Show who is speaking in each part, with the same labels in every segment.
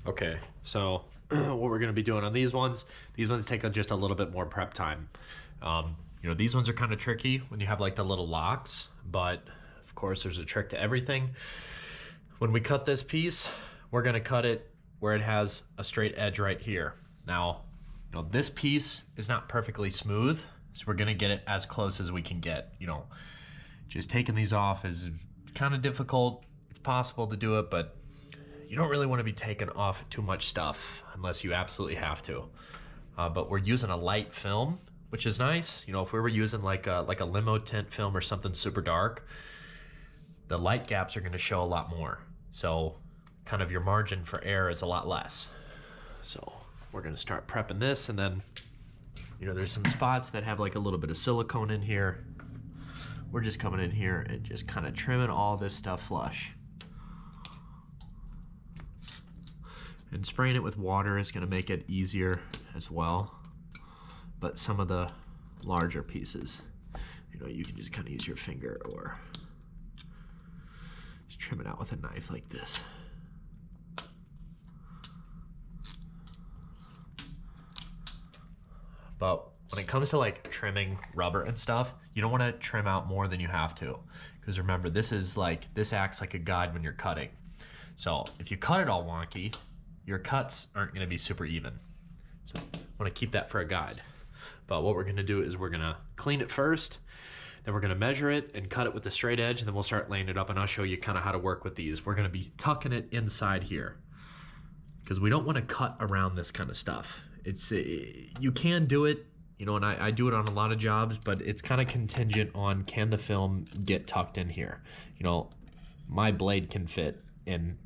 Speaker 1: Okay, so what we're gonna be doing on these ones take just a little bit more prep time. These ones are kind of tricky when you have like the little locks, but of course there's a trick to everything. When we cut this piece, we're gonna cut it where it has a straight edge right here. Now, this piece is not perfectly smooth, so we're gonna get it as close as we can get. Just taking these off is kind of difficult. It's possible to do it, but you don't really want to be taking off too much stuff unless you absolutely have to. But we're using a light film, which is nice. If we were using like a limo tint film or something super dark, the light gaps are going to show a lot more. So kind of your margin for error is a lot less. So we're going to start prepping this, and then there's some spots that have like a little bit of silicone in here. We're just coming in here and just kind of trimming all this stuff flush. And spraying it with water is going to make it easier as well. But some of the larger pieces, you can just kind of use your finger or just trim it out with a knife like this. But when it comes to like trimming rubber and stuff, you don't want to trim out more than you have to. Because remember, this acts like a guide when you're cutting. So if you cut it all wonky, your cuts aren't going to be super even. So I want to keep that for a guide. But what we're going to do is we're going to clean it first, then we're going to measure it and cut it with the straight edge, and then we'll start laying it up, and I'll show you kind of how to work with these. We're going to be tucking it inside here because we don't want to cut around this kind of stuff. You can do it, and I do it on a lot of jobs, but it's kind of contingent on, can the film get tucked in here? My blade can fit in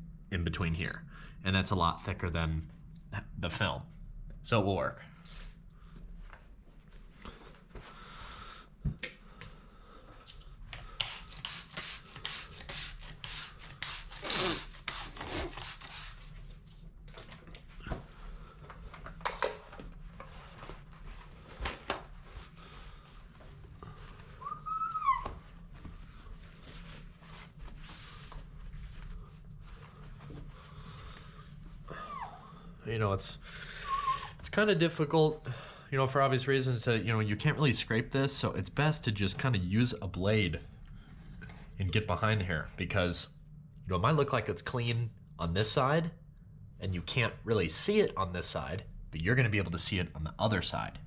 Speaker 1: between here, and that's a lot thicker than the film, so it will work. It's kind of difficult, for obvious reasons that, you can't really scrape this, so it's best to just kind of use a blade and get behind here, because, it might look like it's clean on this side, and you can't really see it on this side, but you're going to be able to see it on the other side.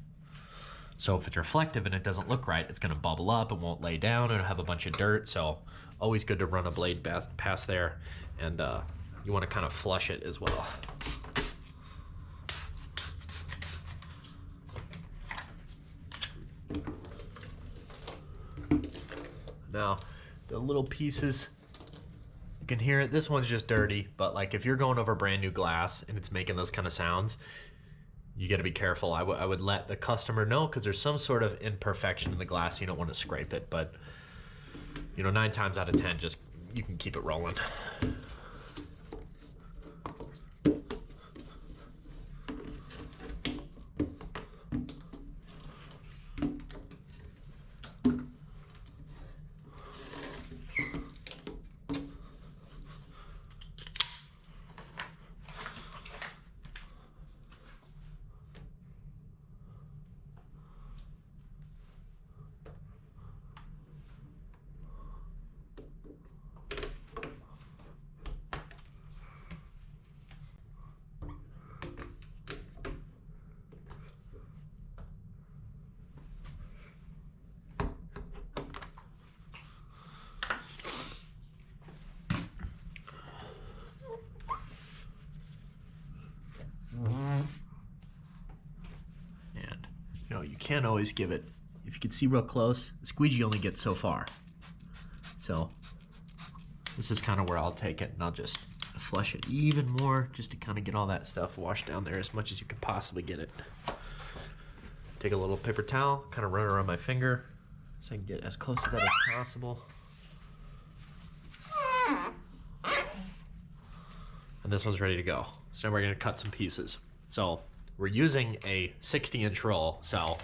Speaker 1: So if it's reflective and it doesn't look right, it's going to bubble up, it won't lay down, it'll have a bunch of dirt, so always good to run a blade past there, and you want to kind of flush it as well. Now, the little pieces, you can hear it. This one's just dirty, but like if you're going over brand new glass and it's making those kind of sounds, you got to be careful. I would let the customer know, because there's some sort of imperfection in the glass. You don't want to scrape it, but 9 times out of 10, just you can keep it rolling. And you can't always give it, if you can see real close, the squeegee only gets so far. So this is kind of where I'll take it, and I'll just flush it even more, just to kind of get all that stuff washed down there as much as you can possibly get it. Take a little paper towel, kind of run it around my finger so I can get as close to that as possible. And this one's ready to go. So now we're going to cut some pieces. So we're using a 60-inch roll, so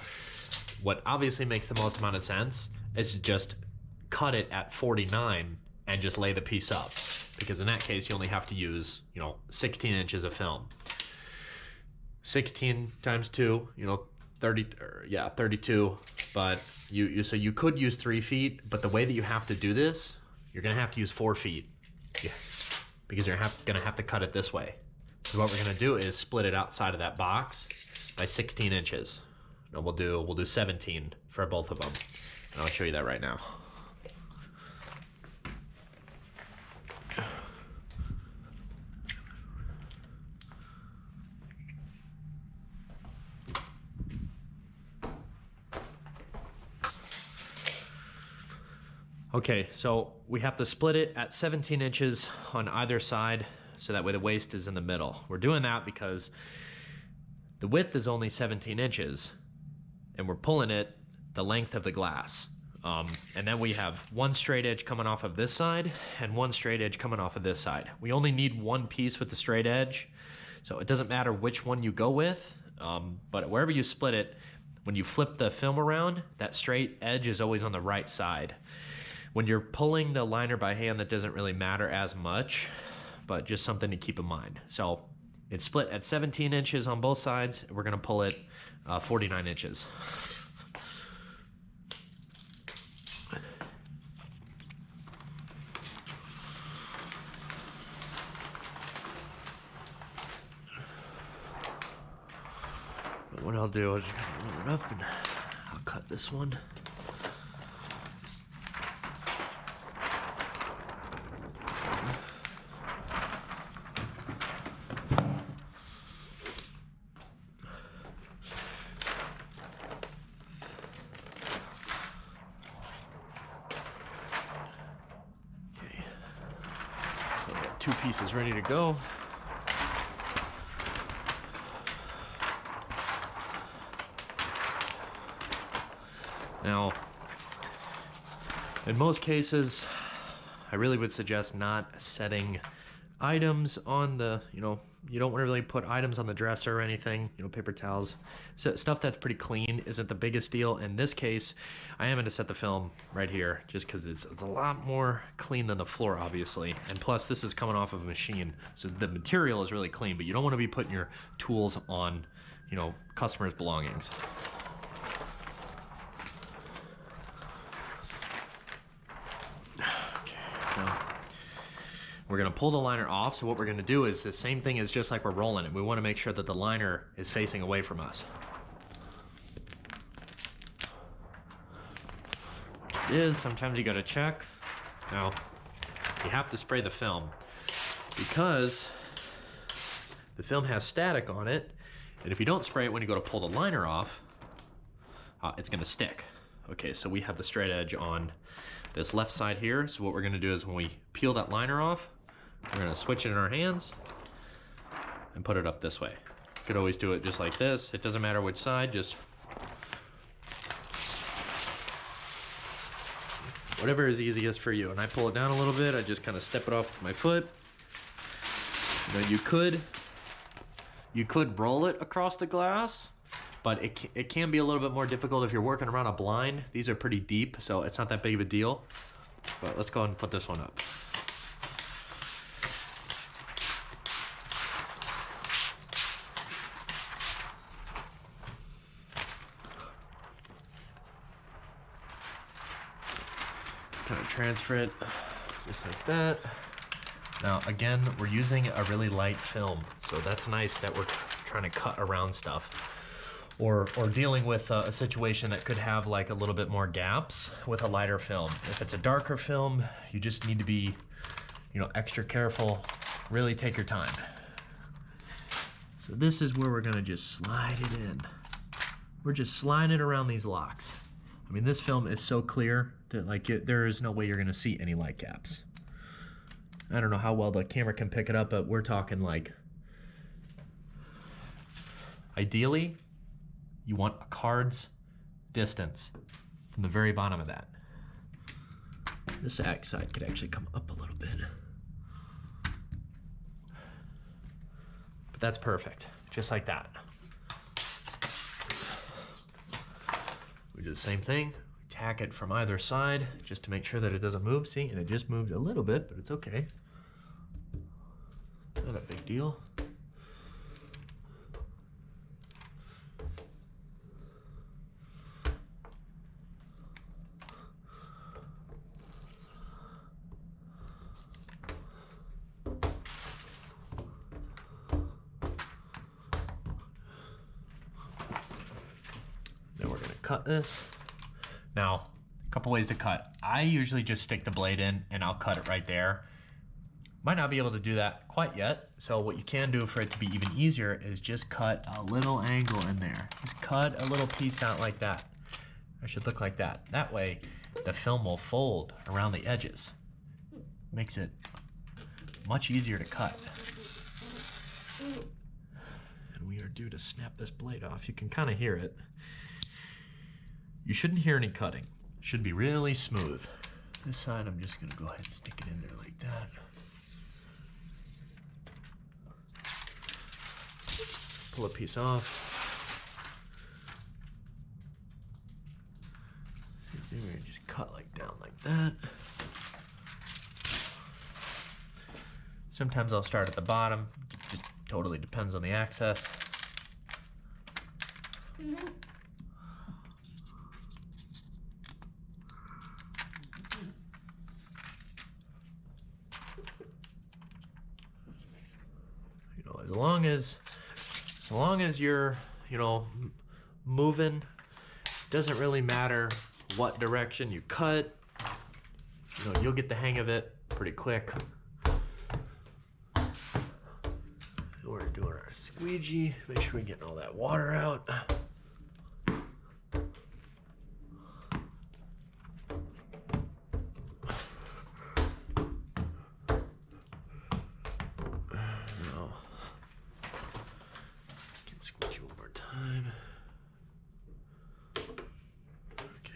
Speaker 1: what obviously makes the most amount of sense is to just cut it at 49 and just lay the piece up. because in that case you only have to use, 16 inches of film. 16 times 2, 32. But so you could use 3 feet, but the way that you have to do this, you're gonna have to use 4 feet. Yeah, because you're gonna have to cut it this way. So what we're gonna do is split it outside of that box by 16 inches. And we'll do 17 for both of them. And I'll show you that right now. Okay, so we have to split it at 17 inches on either side, so that way the waste is in the middle. We're doing that because the width is only 17 inches, and we're pulling it the length of the glass. And then we have one straight edge coming off of this side and one straight edge coming off of this side. We only need one piece with the straight edge, so it doesn't matter which one you go with, but wherever you split it, when you flip the film around, that straight edge is always on the right side. When you're pulling the liner by hand, that doesn't really matter as much, but just something to keep in mind. So it's split at 17 inches on both sides. We're gonna pull it 49 inches. What I'll do is roll it up and I'll cut this one. Two pieces ready to go. Now, in most cases, I really would suggest not setting items on the, you don't want to really put items on the dresser or anything, paper towels. So stuff that's pretty clean isn't the biggest deal. In this case, I am going to set the film right here just because it's a lot more clean than the floor, obviously. And plus, this is coming off of a machine, so the material is really clean, but you don't want to be putting your tools on, customers' belongings. We're gonna pull the liner off, so what we're gonna do is the same thing as just like we're rolling it. We wanna make sure that the liner is facing away from us. It is, sometimes you gotta check. Now, you have to spray the film because the film has static on it, and if you don't spray it when you go to pull the liner off, it's gonna stick. Okay, so we have the straight edge on this left side here, so what we're gonna do is when we peel that liner off, we're gonna switch it in our hands and put it up this way. You could always do it just like this. It doesn't matter which side, just whatever is easiest for you. And I pull it down a little bit, I just kind of step it off with my foot. Now you could roll it across the glass, but it can be a little bit more difficult if you're working around a blind. These are pretty deep, so it's not that big of a deal. But let's go ahead and put this one up. Kind of transfer it just like that. Now again, we're using a really light film, so that's nice that we're trying to cut around stuff. Or dealing with a situation that could have like a little bit more gaps with a lighter film. If it's a darker film, you just need to be, extra careful. Really take your time. So this is where we're gonna just slide it in. We're just sliding it around these locks. I mean, this film is so clear that there is no way you're gonna see any light gaps. I don't know how well the camera can pick it up, but we're talking like, ideally, you want a card's distance from the very bottom of that. This side could actually come up a little bit. But that's perfect, just like that. We do the same thing, tack it from either side just to make sure that it doesn't move. See, and it just moved a little bit, but it's okay. deal. Then we're gonna cut this. Now, a couple ways to cut. I usually just stick the blade in and I'll cut it right there. Might not be able to do that quite yet. So what you can do for it to be even easier is just cut a little angle in there. Just cut a little piece out like that. It should look like that. That way the film will fold around the edges. Makes it much easier to cut. And we are due to snap this blade off. You can kind of hear it. You shouldn't hear any cutting. It should be really smooth. This side, I'm just gonna go ahead and stick it in there like that. Pull a piece off. And just cut like down like that. Sometimes I'll start at the bottom. It just totally depends on the access. As long as you're, moving, doesn't really matter what direction you cut. You'll get the hang of it pretty quick. We're doing our squeegee. Make sure we get all that water out. Squeegee one more time. Okay.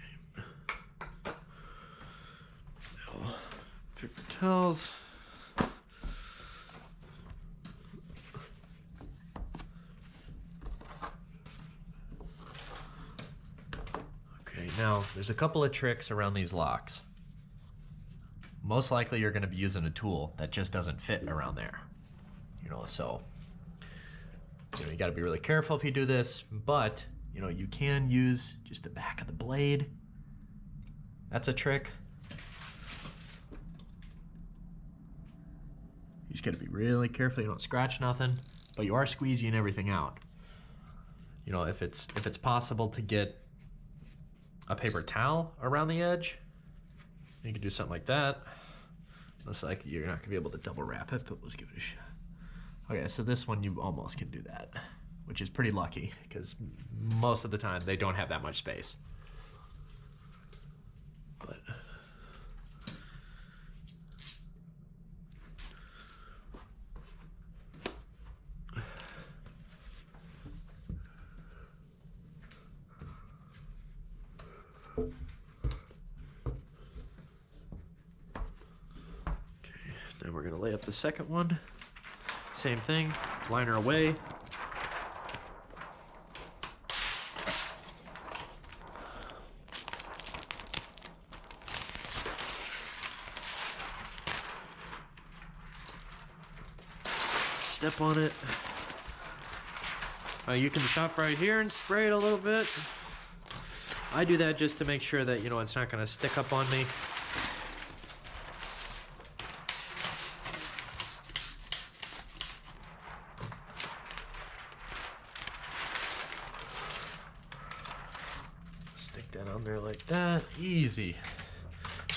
Speaker 1: Now, paper towels. Okay, now there's a couple of tricks around these locks. Most likely you're going to be using a tool that just doesn't fit around there. So you got to be really careful if you do this, but you can use just the back of the blade. That's a trick. You just got to be really careful you don't scratch nothing, but you are squeegeeing everything out. If it's possible to get a paper towel around the edge, you can do something like that. Looks like you're not gonna be able to double wrap it, but let's give it a shot. Okay, so this one you almost can do that, which is pretty lucky because most of the time they don't have that much space. But okay, now we're gonna lay up the second one. Same thing, liner away. Step on it. You can stop right here and spray it a little bit. I do that just to make sure that, it's not gonna stick up on me. Stick that on there like that, easy.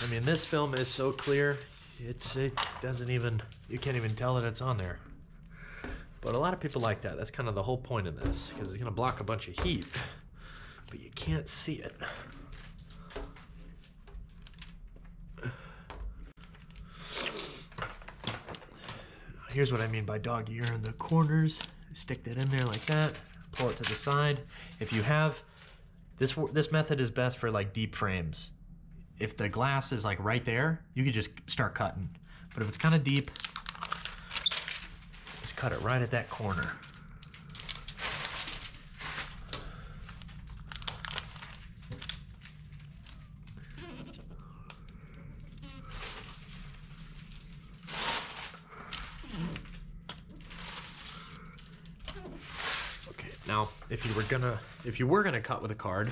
Speaker 1: I mean, this film is so clear, it doesn't even, you can't even tell that it's on there. But a lot of people like that. That's kind of the whole point of this, because it's gonna block a bunch of heat, but you can't see it. Here's what I mean by dog ear in the corners. Stick that in there like that, pull it to the side. If you have, this method is best for like deep frames. If the glass is like right there, you could just start cutting. But if it's kind of deep, just cut it right at that corner. Now, if you were gonna cut with a card,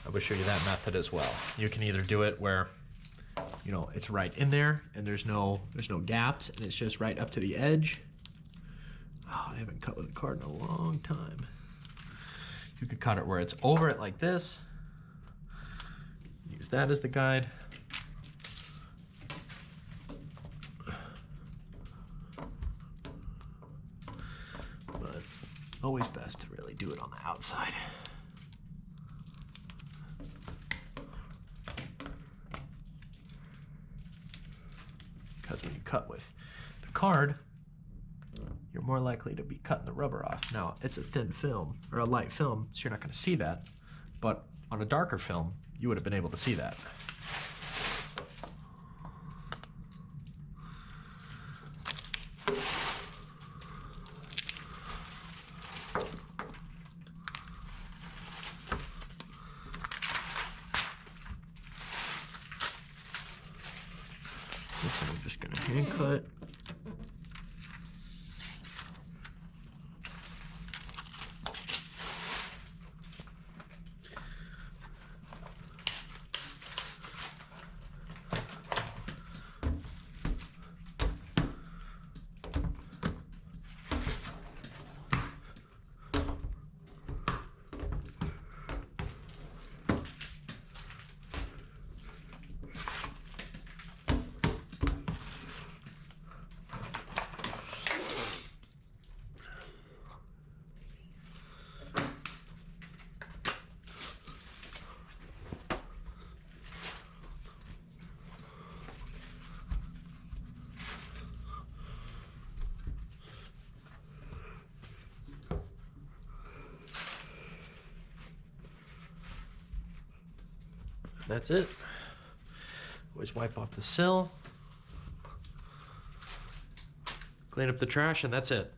Speaker 1: I would show you that method as well. You can either do it where, you know, it's right in there and there's no gaps and it's just right up to the edge. Oh, I haven't cut with a card in a long time. You could cut it where it's over it like this. Use that as the guide. But always best to really do it on the outside. Because when you cut with the card, you're more likely to be cutting the rubber off. Now, it's a thin film, or a light film, so you're not gonna see that. But on a darker film, you would have been able to see that. This one I'm just gonna hand cut. That's it. Always wipe off the sill, clean up the trash, and that's it.